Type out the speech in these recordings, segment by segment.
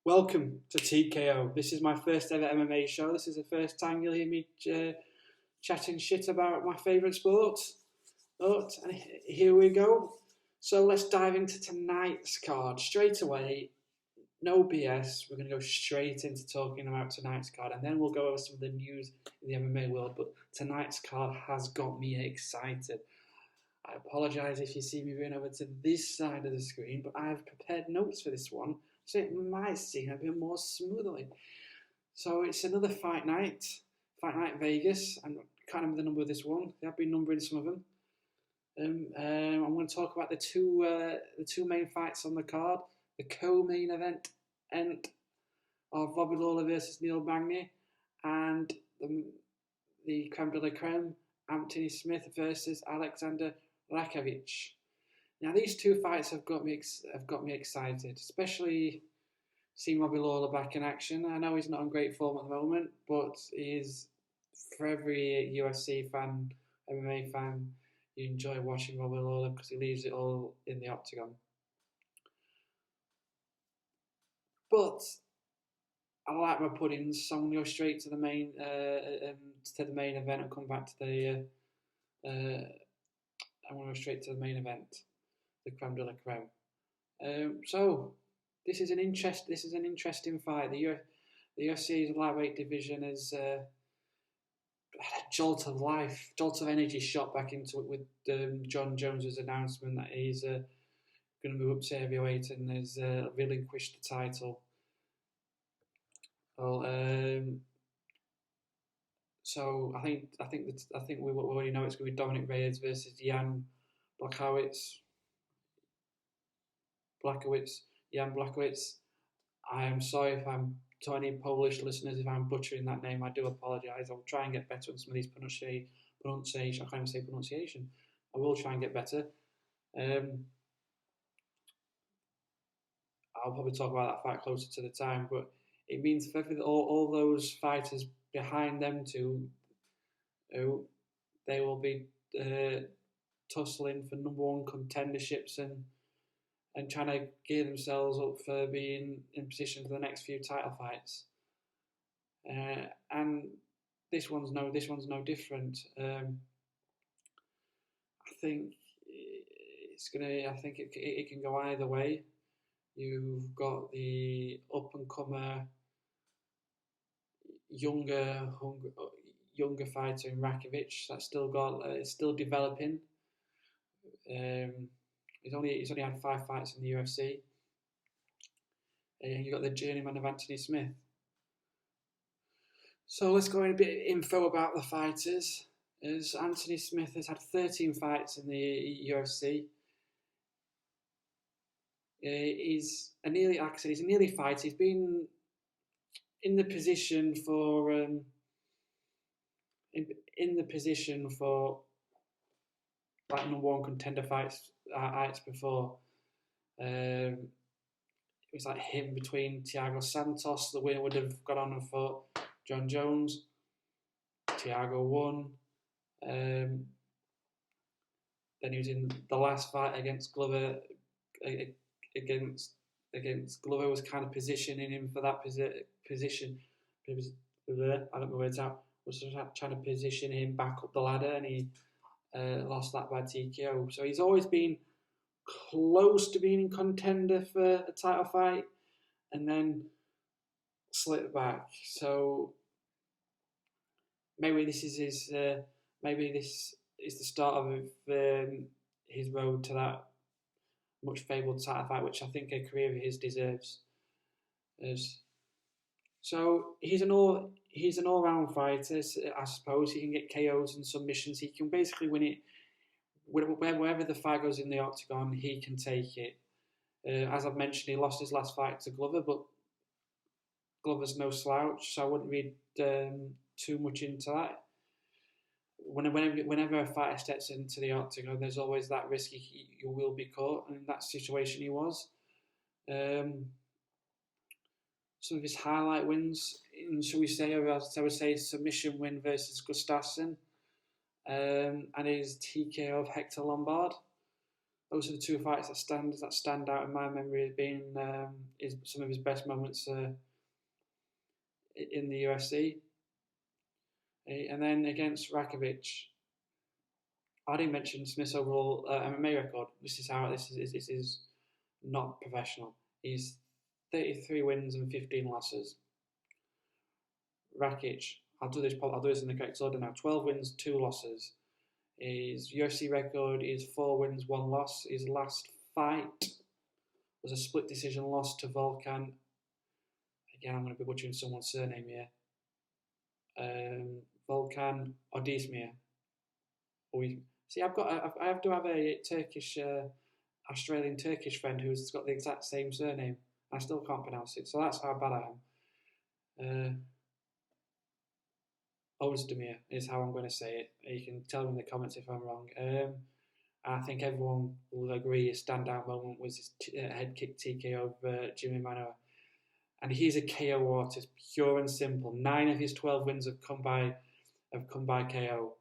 Welcome to TKO. This is my first ever MMA show. This is the first time you'll hear me chatting shit about my favourite sport. And here we go. So let's dive into tonight's card straight away. No BS. We're going to go straight into talking about tonight's card, and then we'll go over some of the news in the MMA world. But tonight's card has got me excited. I apologise if you see me going over to this side of the screen, but I've prepared notes for this one, so it might seem a bit more smoothly. So it's another Fight Night Vegas. I can't remember the number of this one. They have been numbering some of them. I'm going to talk about the two main fights on the card, the co-main event of Bobby Lawler versus Neil Magny, and the creme de la creme, Anthony Smith versus Alexander Rakic. Now these two fights have got me excited, especially seeing Bobby Lawler back in action. I know he's not in great form at the moment, but he is, for every UFC fan, MMA fan, you enjoy watching Bobby Lawler because he leaves it all in the octagon. But I like my puddings, so I'm gonna go straight to the main event and come back to the. I'm gonna go straight to the main event, the creme de la creme. So this is an interesting fight. The UFC's lightweight division is a jolt of energy shot back into it with John Jones's announcement that he's going to move up to heavyweight and has relinquished the title. Well, so I think we already know it's going to be Dominic Reyes versus Jan Blachowicz. I am sorry if I'm to any Polish listeners if I'm butchering that name. I do apologise. I'll try and get better on some of these pronunciation. I can't even say pronunciation. I will try and get better. I'll probably talk about that fight closer to the time, but it means for all those fighters behind them two, they will be tussling for number one contenderships and trying to gear themselves up for being in position for the next few title fights. And this one's no different. I think it can go either way. You've got the up and comer younger fighter in Rakic that's still developing. He's only had 5 fights in the UFC. And you've got the journeyman of Anthony Smith. So let's go in a bit of info about the fighters. As Anthony Smith has had 13 fights in the UFC. He's a nearly fighter. He's been in the position for like number one contender fights before. It was like him between Thiago Santos. The winner would have got on and fought John Jones. Thiago won. Then he was in the last fight against Glover. Against Glover was kind of positioning him for that position. I don't know where it's at. Was trying to position him back up the ladder, and he lost that by TKO. So he's always been close to being in contender for a title fight, and then slipped back. So maybe this is the start of his road to that much fabled title fight, which I think a career of his deserves. So he's an all-round fighter. I suppose he can get KOs and submissions. He can basically win it wherever the fight goes in the octagon. He can take it. As I've mentioned, he lost his last fight to Glover, but Glover's no slouch, so I wouldn't read too much into that. Whenever a fighter steps into the octagon, there's always that risk you will be caught, and in that situation he was. Some of his highlight wins, I would say submission win versus Gustafsson, and his TKO of Hector Lombard. those are the two fights that stand out in my memory as being is some of his best moments in the UFC. And then against Rakic, I didn't mention Smith's overall MMA record. This is not professional. He's 33 wins and 15 losses. Rakic, I'll do this in the correct order now. 12 wins, 2 losses. His UFC record is 4 wins, 1 loss. His last fight was a split decision loss to Volkan. Again, I'm going to be butchering someone's surname here. Volkan Odismir. See, I have to have a Turkish, Australian Turkish friend who's got the exact same surname. I still can't pronounce it, so that's how bad I am. Ozdemir is how I'm going to say it. You can tell me in the comments if I'm wrong. I think everyone will agree his standout moment was his head kick TKO of Jimmy Manuwa. And he's a KO artist, pure and simple. 9 of his 12 wins have come by KO.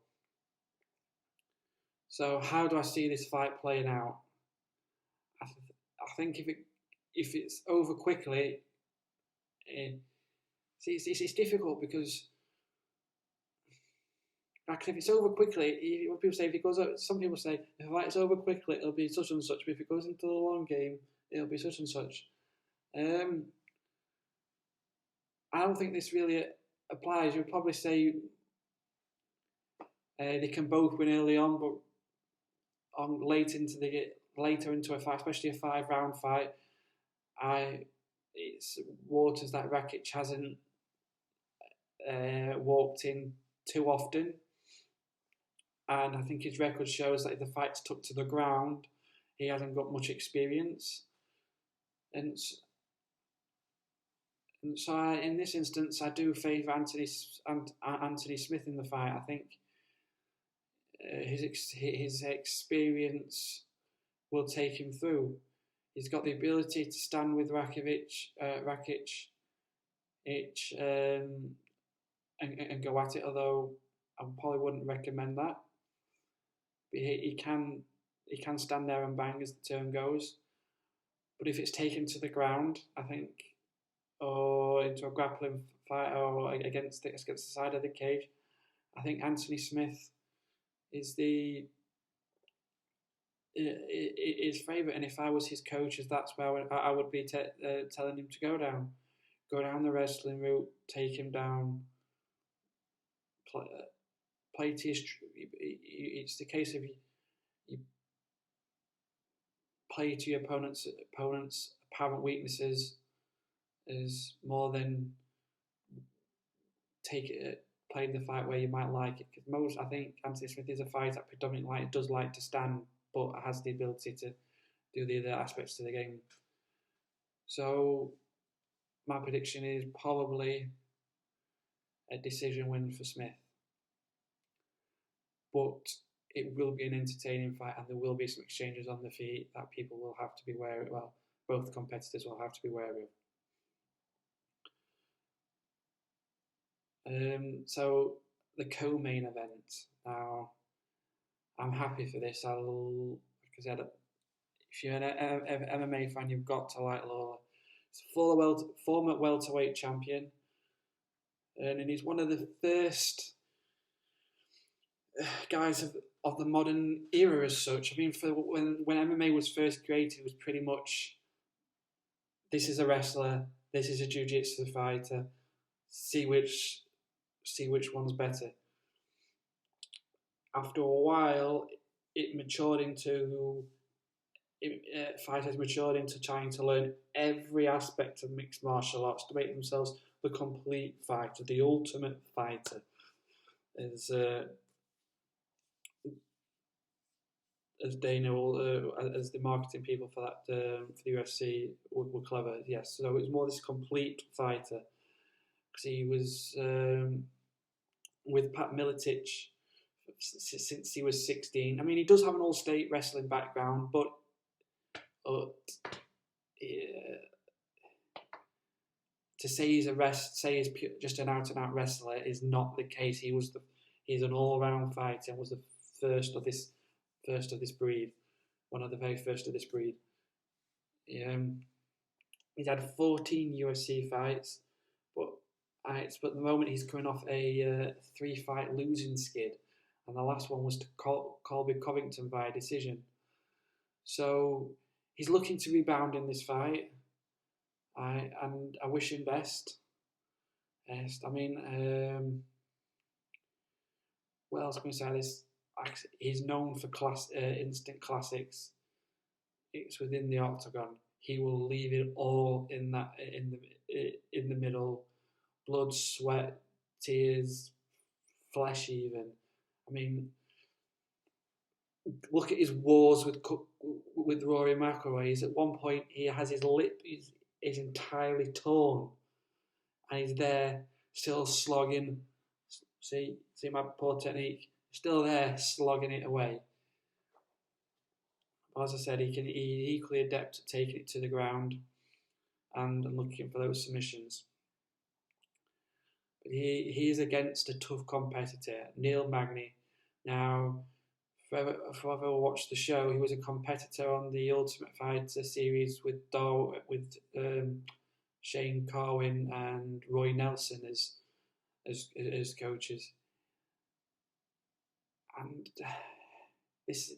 So how do I see this fight playing out? I think if it's over quickly, it's difficult because if it's over quickly, what people say, if it goes, some people say if a fight's over quickly, it'll be such and such. But if it goes into the long game, it'll be such and such. I don't think this really applies. You'd probably say they can both win early on, but later into a fight, especially a 5-round fight, it's waters that Rakic hasn't walked in too often, and I think his record shows that if the fight's took to the ground, he hasn't got much experience, and so in this instance, I do favour Anthony Smith in the fight. I think his experience will take him through. He's got the ability to stand with Rakic, and go at it. Although I probably wouldn't recommend that. But he can stand there and bang, as the term goes. But if it's taken to the ground, I think, or into a grappling fight, or against the side of the cage, I think Anthony Smith is his favourite. And if I was his coach, that's where I would be telling him to go down the wrestling route, take him down, play to his. It's the case of you play to your opponent's apparent weaknesses is more than playing the fight where you might like it. Because I think Anthony Smith is a fighter that predominantly does like to stand, but has the ability to do the other aspects to the game. So my prediction is probably a decision win for Smith. But it will be an entertaining fight, and there will be some exchanges on the feet that people will have to be wary of. Well, both competitors will have to be wary of. So the co-main event. Now, I'm happy for this. Because if you're an MMA fan, you've got to like Lawler. He's a former welterweight champion, and he's one of the first guys of the modern era as such. I mean, for when MMA was first created, it was pretty much, this is a wrestler, this is a jiu-jitsu fighter, see which one's better. After a while, fighters matured into trying to learn every aspect of mixed martial arts to make themselves the complete fighter, the ultimate fighter. As Dana, as the marketing people for that for the UFC were clever, yes. So it was more this complete fighter, because he was with Pat Miletich since he was 16. I mean, he does have an all-state wrestling background, but to say he's just an out-and-out wrestler is not the case. He's an all-round fighter and was the first of this breed. one of the very first of this breed. He's had 14 UFC fights, but at the moment he's coming off a 3-fight losing skid, and the last one was to Colby Covington via decision. So he's looking to rebound in this fight, and I wish him best. I mean, what else can we say? He's known for instant classics. It's within the octagon. He will leave it all in the middle, blood, sweat, tears, flesh. Even, I mean, look at his wars with Rory McIlroy. At one point, he has his lip is entirely torn, and he's there still slogging. See my poor technique. Still there, slogging it away. But as I said, he's equally adept at taking it to the ground and looking for those submissions. But he is against a tough competitor, Neil Magny. Now, for whoever watched the show, he was a competitor on the Ultimate Fighter series with Shane Carwin and Roy Nelson as coaches. And this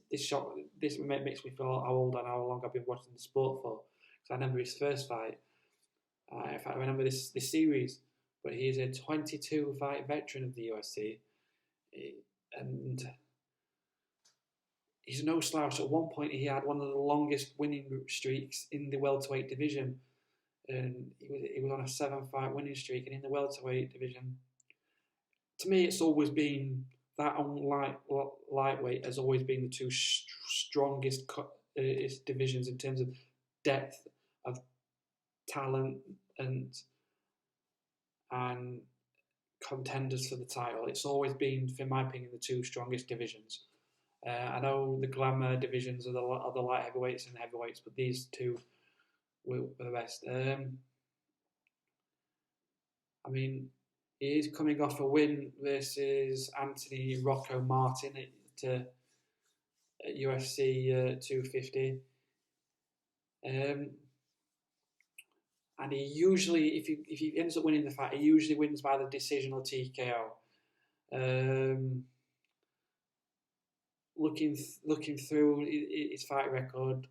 makes me feel how old and how long I've been watching the sport for. Because I remember his first fight. In fact, I remember this series. But he's a 22-fight veteran of the UFC, and he's no slouch. At one point, he had one of the longest winning streaks in the welterweight division, and he was on a 7-fight winning streak. And in the welterweight division, to me, it's always been that lightweight has always been the two strongest divisions in terms of depth of talent and contenders for the title. It's always been, in my opinion, the two strongest divisions. I know the glamour divisions are the light heavyweights and heavyweights, but these two were the best. I mean, he is coming off a win versus Anthony Rocco Martin at UFC 250. And he usually, if he ends up winning the fight, he usually wins by the decision or TKO. Looking through his fight record,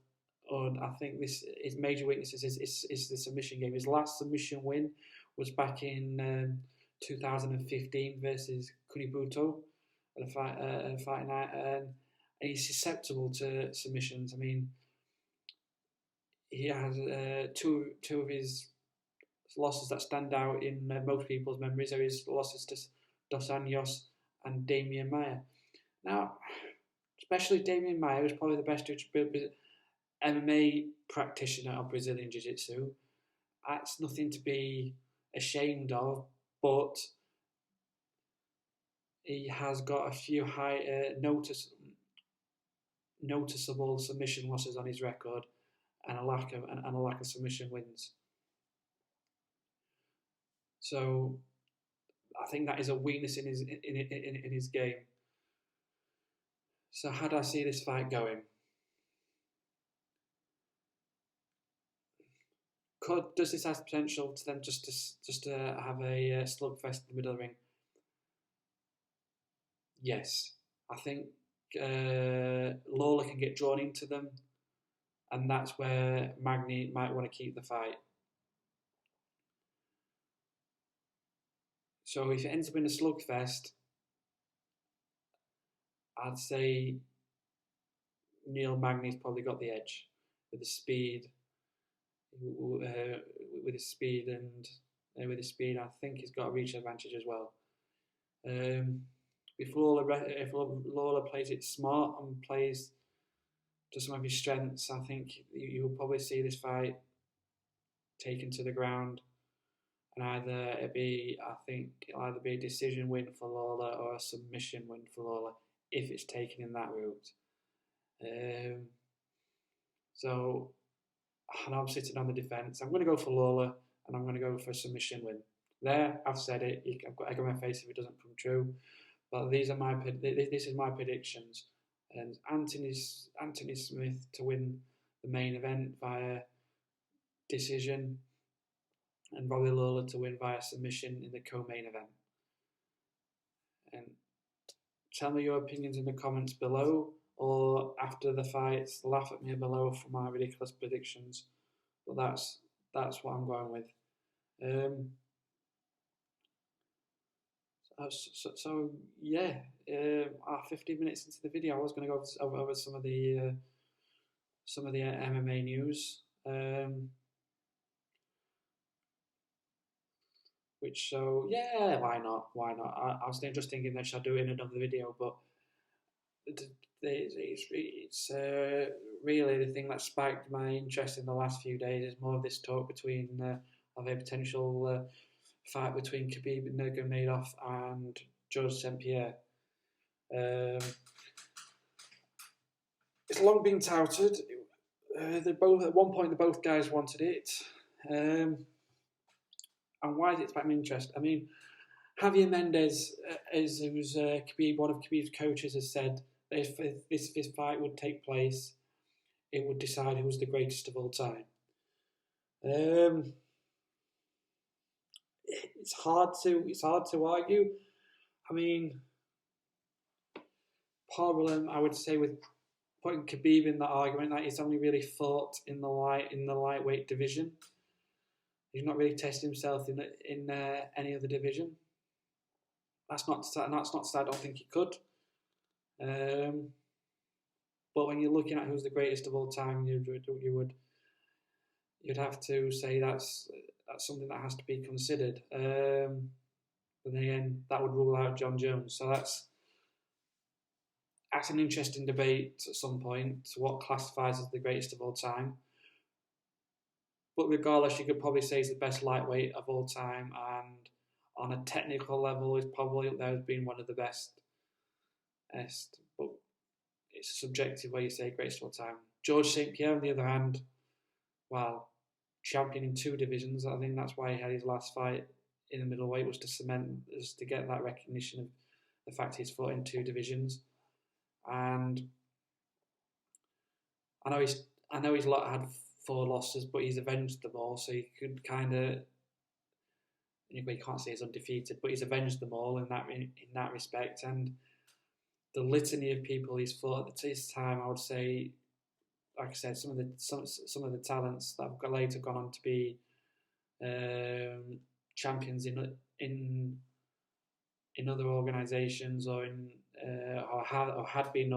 and I think his major weaknesses is the submission game. His last submission win was back in 2015 versus Kunibuto at a fight night, and he's susceptible to submissions. I mean, he has two of his losses that stand out in most people's memories are his losses to Dos Anjos and Damian Maia. Now, especially Damian Maia was probably the best MMA practitioner of Brazilian Jiu-Jitsu. That's nothing to be ashamed of, but he has got a few noticeable submission losses on his record, and a lack of submission wins. So I think that is a weakness in his game. So how do I see this fight going? Does this have potential to them just to have a slugfest in the middle of the ring? Yes, I think Lawler can get drawn into them, and that's where Magny might want to keep the fight. So if it ends up in a slugfest, I'd say Neil Magny's probably got the edge with the speed. With his speed I think he's got a reach advantage as well. If Lawler plays it smart and plays to some of his strengths, I think you'll probably see this fight taken to the ground, and it'll either be a decision win for Lawler or a submission win for Lawler if it's taken in that route. And I'm sitting on the defence. I'm going to go for Lawler, and I'm going to go for a submission win. There, I've said it. I've got egg on my face if it doesn't come true. But this is my predictions. and Anthony Smith to win the main event via decision, and Robbie Lawler to win via submission in the co-main event. And tell me your opinions in the comments below, or after the fights, laugh at me below for my ridiculous predictions. But that's what I'm going with. So yeah, 15 minutes into the video, I was going to go over some of the MMA news. Which, so yeah, why not? I was just thinking that should I do it in another video, but it's really the thing that spiked my interest in the last few days is more of this talk between of a potential fight between Khabib Nurmagomedov and St-Pierre. It's long been touted. They both at one point both guys wanted it. And why is it spiked my interest? I mean, Javier Mendez, who's one of Khabib's coaches, has said that if this fight would take place, it would decide who was the greatest of all time. It's hard to argue. I mean, problem I would say with putting Khabib in that argument that he's only really fought in the lightweight division. He's not really tested himself in any other division. That's not to say I don't think he could. But when you're looking at who's the greatest of all time, you'd have to say that's something that has to be considered. But then again, that would rule out John Jones. So that's an interesting debate at some point. What classifies as the greatest of all time? But regardless, you could probably say he's the best lightweight of all time, and on a technical level, he's probably up there as being one of the best. But it's subjective where you say greatest of all time. George St-Pierre, on the other hand, well, champion in 2 divisions. I think that's why he had his last fight in the middleweight, was to get that recognition of the fact he's fought in 2 divisions. And I know he's had 4 losses, but he's avenged them all. So you could kind of, you can't say he's undefeated, but he's avenged them all in that respect. And the litany of people he's fought at this time, I would say, like I said, some of the talents that have later gone on to be champions in other organisations, or had been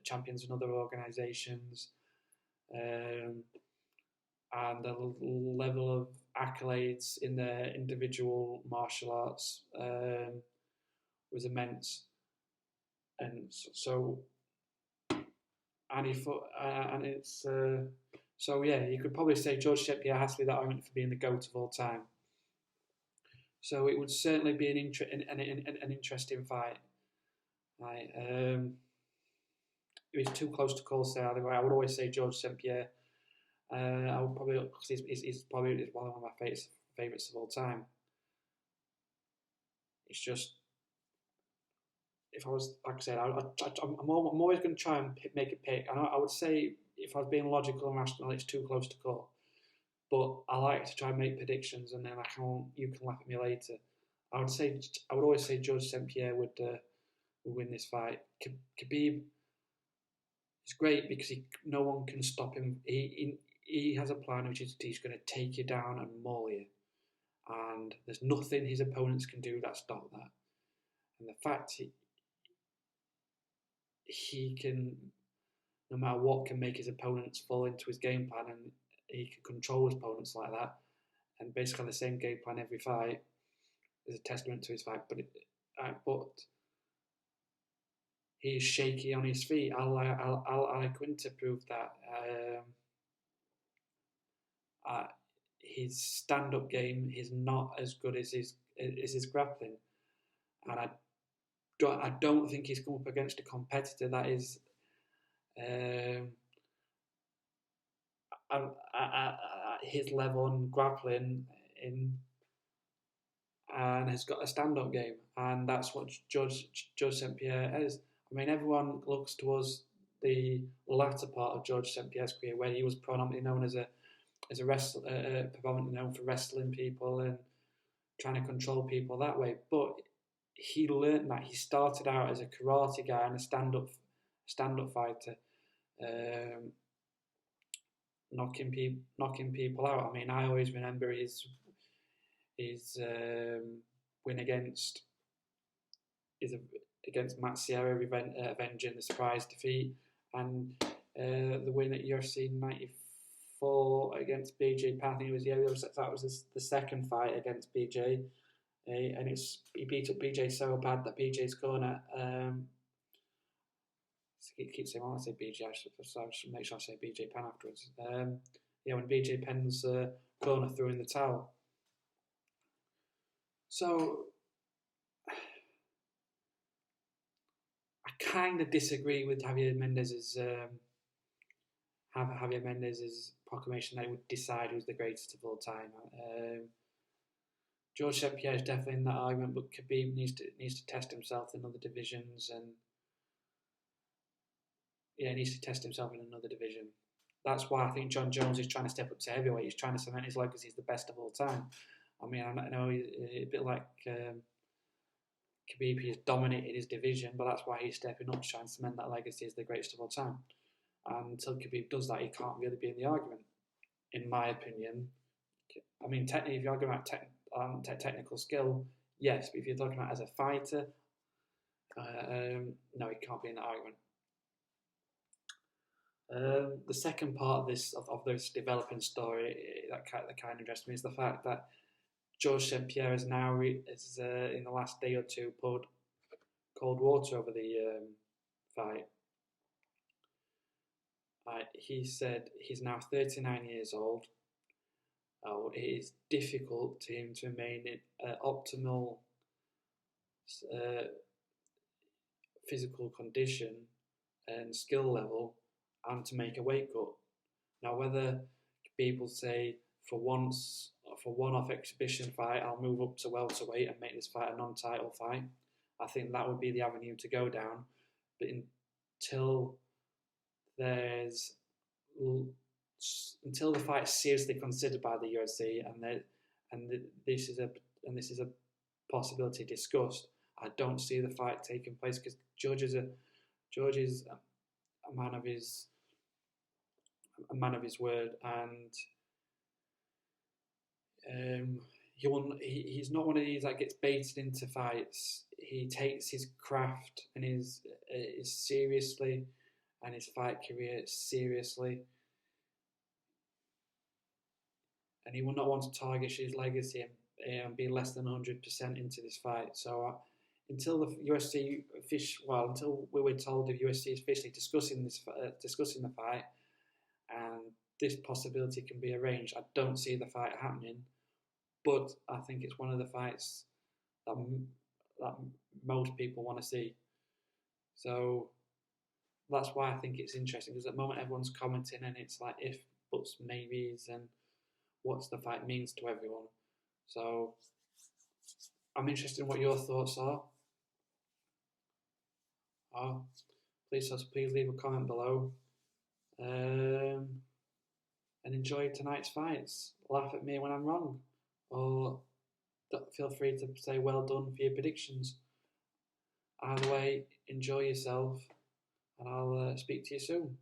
champions in other organisations, and the level of accolades in their individual martial arts was immense. And so, and it's so yeah, you could probably say George St-Pierre has to be that argument for being the GOAT of all time. So it would certainly be an interesting fight. Right, it was too close to call, say either way. I would always say George St-Pierre. I would probably, because he's probably one of my favourites of all time. It's just, if I was, like I said, I'm always going to try and make a pick. I would say, if I was being logical and rational, it's too close to call. But I like to try and make predictions, and then you can laugh at me later. I would always say George St-Pierre would win this fight. Khabib is great because no one can stop him. He has a plan, which is he's going to take you down and maul you, and there's nothing his opponents can do that stop that. And the fact he can, no matter what, can make his opponents fall into his game plan, and he can control his opponents like that, and basically the same game plan every fight, is a testament to his fight. But he's shaky on his feet. I'll Quinter proved that. His stand-up game is not as good as his grappling, and I don't think he's come up against a competitor that is his level on grappling and has got a stand-up game, and that's what George St-Pierre is. I mean, everyone looks to us the latter part of George St-Pierre's career, where he was predominantly known as a wrestler, predominantly known for wrestling people and trying to control people that way. But he learned that. He started out as a karate guy and a stand-up fighter, knocking people out. I mean, I always remember his win against Matt Sierra, avenging the surprise defeat, and the win at UFC 94 against BJ Penn. I think that was the second fight against BJ, and he beat up BJ so bad that BJ's corner. Keep saying, I say BJ. I should make sure I say BJ Penn afterwards. When BJ Penn's corner threw in the towel. So I kind of disagree with Javier Mendez's proclamation that he would decide who's the greatest of all time. George St-Pierre is definitely in that argument, but Khabib needs to test himself in other divisions, and he needs to test himself in another division. That's why I think John Jones is trying to step up to heavyweight. He's trying to cement his legacy as the best of all time. I mean, I know he's a bit like Khabib, he's dominated his division, but that's why he's stepping up to try and cement that legacy as the greatest of all time. And until Khabib does that, he can't really be in the argument, in my opinion. I mean, technically, if you're arguing about technical skill, yes, but if you're talking about as a fighter, no, he can't be in the argument. The second part of this developing story that kind of interests me is the fact that George St-Pierre has now, in the last day or two, poured cold water over the fight. He said he's now 39 years old. It is difficult to him to remain in optimal physical condition and skill level and to make a weight cut. Now, whether people say for one-off exhibition fight, I'll move up to welterweight and make this fight a non-title fight, I think that would be the avenue to go down. But until the fight is seriously considered by the UFC and this is a possibility discussed, I don't see the fight taking place, because George is a man of his word, and he's not one of these that gets baited into fights. He takes his craft and his seriously, and his fight career seriously, and he will not want to target his legacy and be less than 100% into this fight. So until the UFC until we were told the UFC is officially discussing the fight, and this possibility can be arranged, I don't see the fight happening. But I think it's one of the fights that most people want to see. So that's why I think it's interesting, because at the moment everyone's commenting and it's like if, buts, maybes, and what the fight means to everyone. So I'm interested in what your thoughts are. Please leave a comment below. And enjoy tonight's fights. Laugh at me when I'm wrong, or feel free to say well done for your predictions. Either way, enjoy yourself, and I'll speak to you soon.